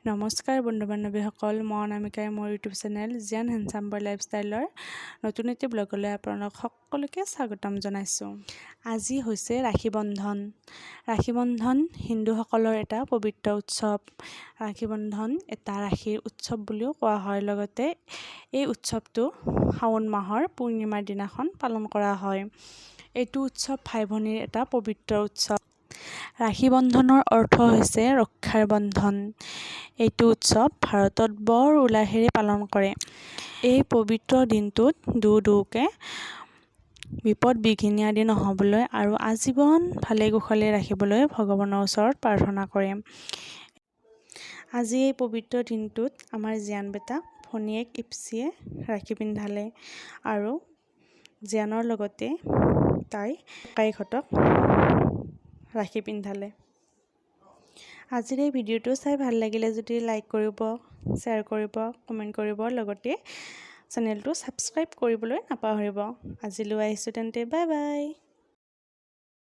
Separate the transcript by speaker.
Speaker 1: নমস্কাৰ বন্ধু বান্ধৱীসকল, মই অনামিকাই মোৰ ইউটিউব চেনেল জিয়ান হেণ্ডচাম বয় লাইফষ্টাইলৰ নতুন এটি ব্লগলৈ আপোনালোক সকলোকে স্বাগতম জনাইছোঁ। আজি হৈছে ৰাখী বন্ধন। ৰাখী বন্ধন হিন্দুসকলৰ এটা পবিত্ৰ উৎসৱ। ৰাখী বন্ধন এটা ৰাখীৰ উৎসৱ বুলিও কোৱা হয়। লগতে এই উৎসৱটো শাওণ মাহৰ পূৰ্ণিমাৰ দিনাখন পালন কৰা হয়। এইটো উৎসৱ ভাই ভনীৰ এটা পবিত্ৰ উৎসৱ। ৰাখী বন্ধনৰ অৰ্থ হৈছে ৰক্ষাৰ বন্ধন। এইটো উৎসৱ ভাৰতত বৰ উলাহেৰে পালন কৰে। এই পবিত্ৰ দিনটোত দুয়োকে বিপদ বিঘিনি আদি নহ'বলৈ আৰু আজীৱন ভালে কুশলে ৰাখিবলৈ ভগৱানৰ ওচৰত প্ৰাৰ্থনা কৰে। আজি এই পবিত্ৰ দিনটোত আমাৰ জিয়ান বেটাক ভনীয়েক ইপচিয়ে ৰাখী পিন্ধালে আৰু জিয়ানৰ লগতে তাই ককাইহঁতক ৰাখী পিন্ধালে। আজিৰ এই ভিডিঅ'টো চাই ভাল লাগিলে যদি লাইক কৰিব, শ্বেয়াৰ কৰিব, কমেণ্ট কৰিব, লগতে চেনেলটো ছাবস্ক্ৰাইব কৰিবলৈ নাপাহৰিব। আজিলৈ আহিছোঁ তেন্তে, বাই বাই।